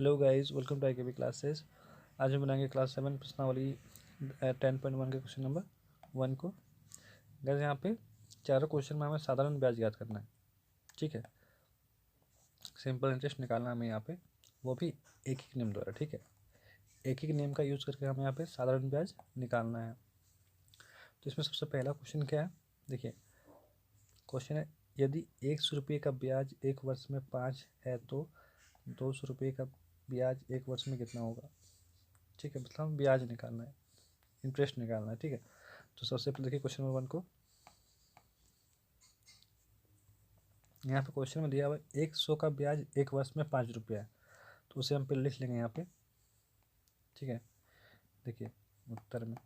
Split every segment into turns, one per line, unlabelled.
Hello guys, welcome to IKB classes. आज हम बनाएंगे क्लास 7 प्रश्नावली 10.1 के क्वेश्चन नंबर 1 को। गाइस यहाँ पे चारों क्वेश्चन में हमें साधारण ब्याज याद करना है। ठीक है, सिंपल इंटरेस्ट निकालना है हमें यहाँ पे, वो भी एक ही नियम द्वारा। ठीक है, एक ही नियम का यूज़ करके हमें यहाँ पे साधारण ब्याज निकालना है। तो इसमें सबसे पहला क्वेश्चन क्या है, देखिए क्वेश्चन है, यदि 100 रुपये का ब्याज एक वर्ष में 5 है तो 200 रुपये का ब्याज एक वर्ष में कितना होगा। ठीक है, मतलब ब्याज निकालना है, इंटरेस्ट निकालना है। ठीक है, तो सबसे पहले देखिए क्वेश्चन नंबर 1 को। यहाँ पे क्वेश्चन में दिया हुआ है 100 का ब्याज एक वर्ष में 5 रुपया है, तो उसे हम पहले लिख लेंगे यहाँ पे। ठीक है, देखिए उत्तर में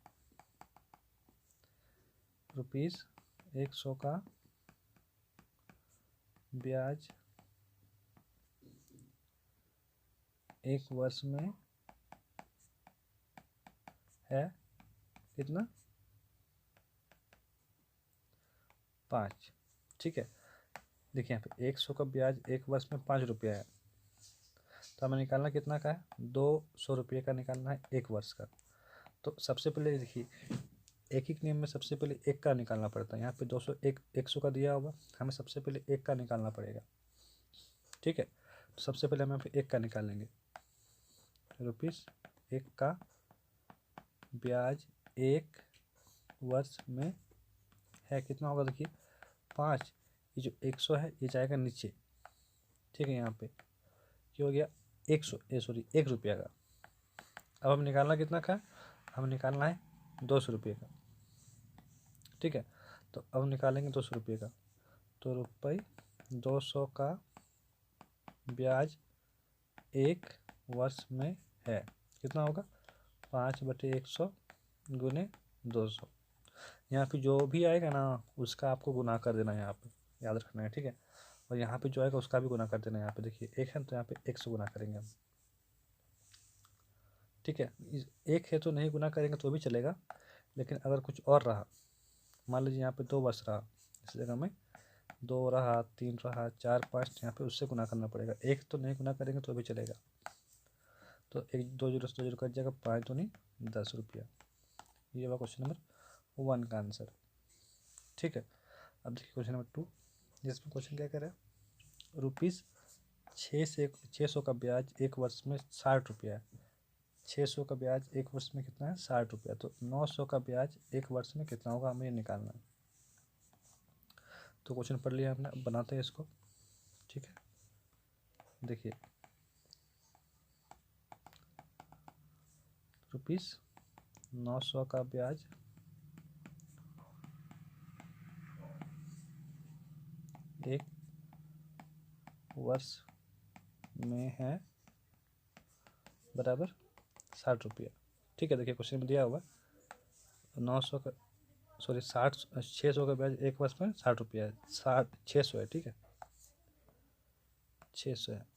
रुपीज़ 100 का ब्याज एक वर्ष में है कितना, 5। ठीक है, देखिए यहाँ पे 100 का ब्याज एक वर्ष में 5 रुपया है, तो हमें निकालना कितना का है, 200 रुपये का निकालना है एक वर्ष का। तो सबसे पहले देखिए एक ही नियम में सबसे पहले एक का निकालना पड़ता है। यहाँ पे 200 100 का दिया होगा, हमें सबसे पहले एक का निकालना पड़ेगा। ठीक है, तो सबसे पहले हम यहाँ पे एक का निकालेंगे। रुपीज़ एक का ब्याज एक वर्ष में है कितना होगा, देखिए 5। ये जो 100 है ये जाएगा नीचे। ठीक है, यहाँ पे क्या हो गया, 1 रुपया का। अब हम निकालना कितना का है, हम निकालना है 200 रुपये का। ठीक है, तो अब निकालेंगे 200 रुपये का, तो रुपये 200 का ब्याज एक वर्ष में है कितना होगा, 5/100 गुने 200। यहाँ पे जो भी आएगा ना उसका आपको गुना कर देना है, यहाँ पे याद रखना है। ठीक है, और यहाँ पे जो आएगा उसका भी गुना कर देना है। यहाँ पे देखिए एक है तो यहाँ पे 100 गुना करेंगे हम। ठीक है, एक है तो नहीं गुना करेंगे तो भी चलेगा, लेकिन अगर कुछ और रहा, मान लीजिए यहाँ पे 2 वर्ष रहा, इस जगह में 2 रहा, 3 रहा, 4 5, यहाँ पे उससे गुना करना पड़ेगा। एक तो नहीं गुना करेंगे तो भी चलेगा। तो एक 2 जीरो से 2 जीरो कट जाएगा, 5 दूनी 10 रुपया। ये हुआ क्वेश्चन नंबर 1 का आंसर। ठीक है, अब देखिए क्वेश्चन नंबर 2, जिसमें क्वेश्चन क्या कह रहा है, रुपीज़ 600 का ब्याज एक वर्ष में 60 रुपया है। 600 का ब्याज एक वर्ष में कितना है, 60 रुपया। तो 900 का ब्याज एक वर्ष में कितना होगा, हमें निकालना है। तो क्वेश्चन पढ़ लिया हमने, अब बनाते हैं इसको। ठीक है, देखिए रुपीज़ 900 का ब्याज एक वर्ष में है बराबर 60 रुपया। ठीक है, देखिए क्वेश्चन में दिया हुआ 900 का, सॉरी 600 का ब्याज एक वर्ष में 60 रुपया है, 600 है। ठीक है, 600 है।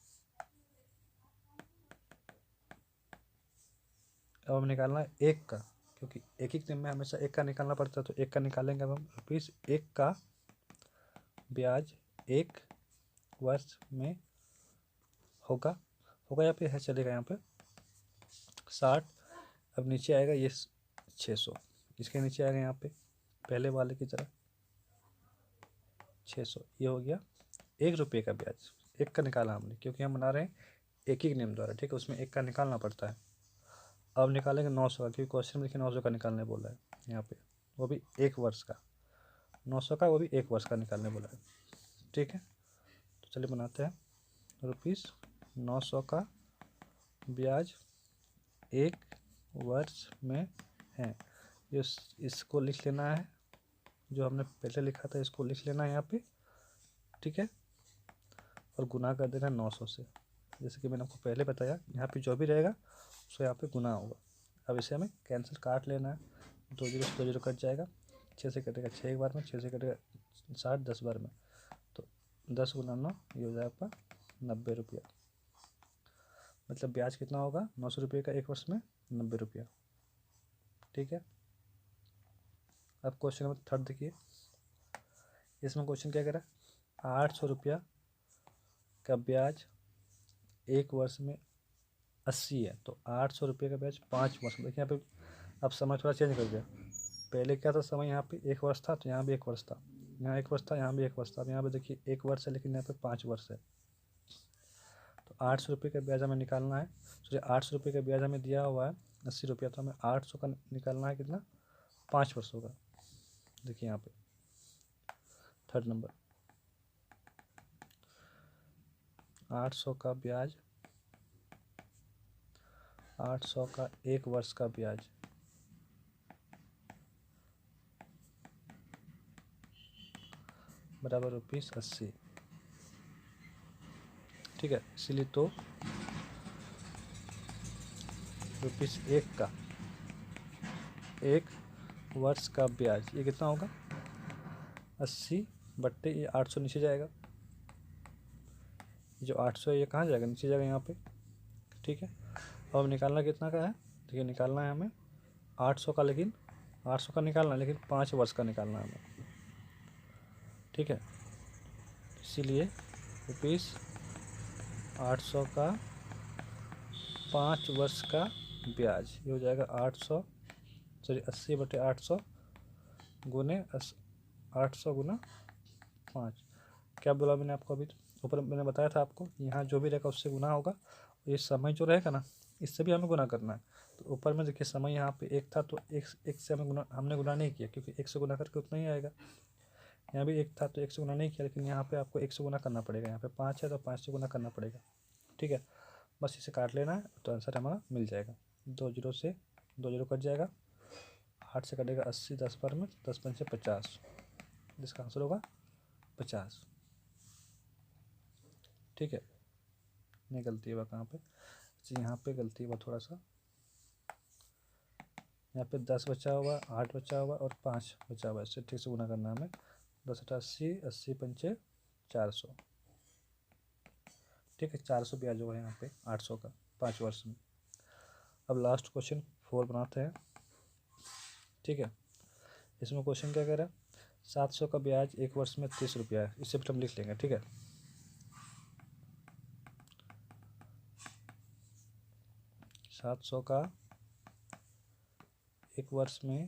अब हम निकालना है एक का, क्योंकि एक ही दिन में हमेशा एक का निकालना पड़ता है, तो एक का निकालेंगे। अब हम रुपीज़ एक का ब्याज एक वर्ष में होगा या फिर है, चलेगा यहाँ पे 60। अब नीचे आएगा ये 600, इसके नीचे आएगा यहाँ पे पहले वाले की तरह 600। ये हो गया 1 रुपये का ब्याज, एक का निकाला हमने क्योंकि हम बना रहे हैं एक ही नियम द्वारा। ठीक है, उसमें एक का निकालना पड़ता है। अब निकालेंगे 900 का, क्योंकि क्वेश्चन में देखिए 900 का निकालने बोला है यहाँ पे, वो भी एक वर्ष का। 900 का वो भी एक वर्ष का निकालने बोला है। ठीक है, तो चलिए बनाते हैं। रुपीज़ 900 का ब्याज एक वर्ष में है, इसको लिख लेना है, जो हमने पहले लिखा था इसको लिख लेना है यहाँ पे। ठीक है, और गुना कर देना 900 से, जैसे कि मैंने आपको पहले बताया, यहाँ पे जो भी रहेगा उसको यहाँ पे गुना होगा। अब इसे हमें कैंसिल काट लेना है, 2 जीरो से 2 जीरो कट जाएगा, 6 से कटेगा 6 एक बार में, 6 से कटेगा 60 10 बार में, तो 10 गुना 9 ये हो जाएगा आपका 90 रुपया। मतलब ब्याज कितना होगा 900 रुपये का एक वर्ष में, 90 रुपया। ठीक है, अब क्वेश्चन नंबर 3 देखिए, इसमें क्वेश्चन क्या कह रहा है, 800 रुपया का ब्याज एक वर्ष में 80 है, तो 800 रुपये का ब्याज 5 वर्ष। देखिए यहाँ पे अब समय थोड़ा चेंज कर दिया। पहले क्या था समय, यहाँ पे 1 वर्ष था तो यहाँ भी 1 वर्ष था, यहाँ 1 वर्ष था, यहाँ भी 1 वर्ष था। अब यहाँ पे देखिए 1 वर्ष है लेकिन यहाँ पे 5 वर्ष है। तो 800 रुपये का ब्याज हमें निकालना है। सोचिए 800 रुपये का ब्याज हमें दिया हुआ है 80 रुपया, तो हमें 800 का निकालना है कितना, 5 वर्षों का। देखिए यहाँ पे 3rd नंबर, 800 का ब्याज, 800 का 1 वर्ष का ब्याज बराबर ₹80। ठीक है, इसीलिए तो ₹1 का 1 वर्ष का ब्याज ये कितना होगा, 80 बट्टे ये 800 नीचे जाएगा। जो 800 है ये कहाँ जाएगा, नीचे जाएगा यहाँ पे। ठीक है, अब निकालना कितना का है, देखिए निकालना है हमें 800 का, लेकिन 800 का निकालना है लेकिन 5 वर्ष का निकालना है हमें। ठीक है, इसीलिए ₹800 का 5 वर्ष का ब्याज ये हो जाएगा 80 बटे 800 गुने 800 गुना 5। क्या बोला मैंने आपको अभी, ऊपर मैंने बताया था आपको, यहाँ जो भी रहेगा उससे गुना होगा। ये समय जो रहेगा ना, इससे भी हमें गुना करना है। तो ऊपर में देखिए समय यहाँ पे 1 था तो एक से हमने गुना नहीं किया, क्योंकि 1 से गुना करके उतना ही आएगा। यहाँ भी 1 था तो 1 से गुना नहीं किया, लेकिन यहाँ पे आपको 1 से गुना करना पड़ेगा। यहाँ पे 5 है तो 5 से गुना करना पड़ेगा। ठीक है, बस इसे काट लेना है तो आंसर हमारा मिल जाएगा। 2 जीरो से 2 जीरो कट जाएगा, 8 से कटेगा 80, 10 बार में 10 पंचे 50, जिसका आंसर होगा 50। ठीक है, नहीं गलती हुआ कहाँ पे, यहाँ पे गलती हुआ थोड़ा सा। यहाँ पे 10 बचा हुआ, 8 बचा हुआ और 5 बचा हुआ, इससे ठीक से गुना करना है हमें। 10 × 80, 80 पंचे 400। ठीक है, 400 ब्याज होगा यहाँ पे 800 का 5 वर्ष में। अब लास्ट क्वेश्चन 4 बनाते हैं। ठीक है, इसमें क्वेश्चन क्या कह रहा है, 700 का ब्याज 1 वर्ष में 30 रुपया है। इसे भी हम लिख लेंगे। ठीक है, 700 का 1 वर्ष में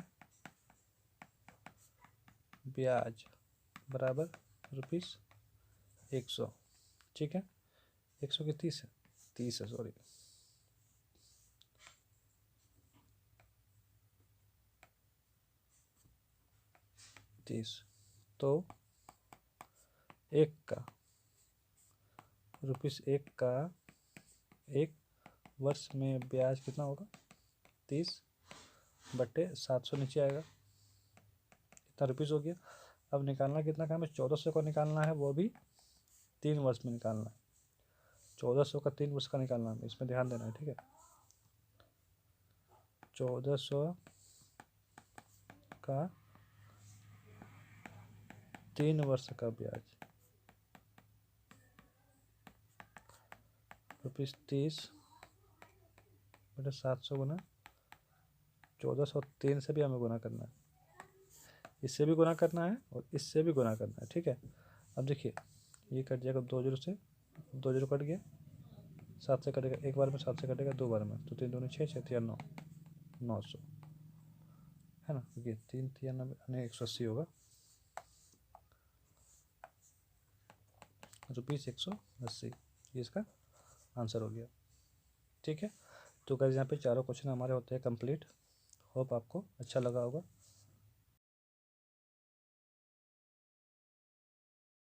ब्याज बराबर ₹100। ठीक है, 100 की 30 है, 30 है सॉरी, तो 1 का ₹1 का 1 वर्ष में ब्याज कितना होगा, 30 बट्टे 700 नीचे आएगा, इतना रुपीज़ हो गया। अब निकालना कितना का हमें, 1400 का निकालना है, वो भी 3 वर्ष में निकालना है। 1400 का 3 वर्ष का निकालना है, इसमें ध्यान देना है। ठीक है, 1400 का 3 वर्ष का ब्याज ₹30 बटे 700 गुना 1403 से भी हमें गुना करना है, इससे भी गुना करना है और इससे भी गुना करना है। ठीक है, अब देखिए ये कट जाएगा 2 जीरो से, 2 जीरो कट गया, 7 से कटेगा 1 बार में, 7 से कटेगा 2 बार में, तो 3 दूनी 6, 6 तिया 9, 900 है ना। देखिए 3 तिया 90 180 होगा, ₹180 ये इसका आंसर हो गया। ठीक है, तो गाइस यहाँ पे चारों क्वेश्चन हमारे होते हैं कंप्लीट। होप आपको अच्छा लगा होगा।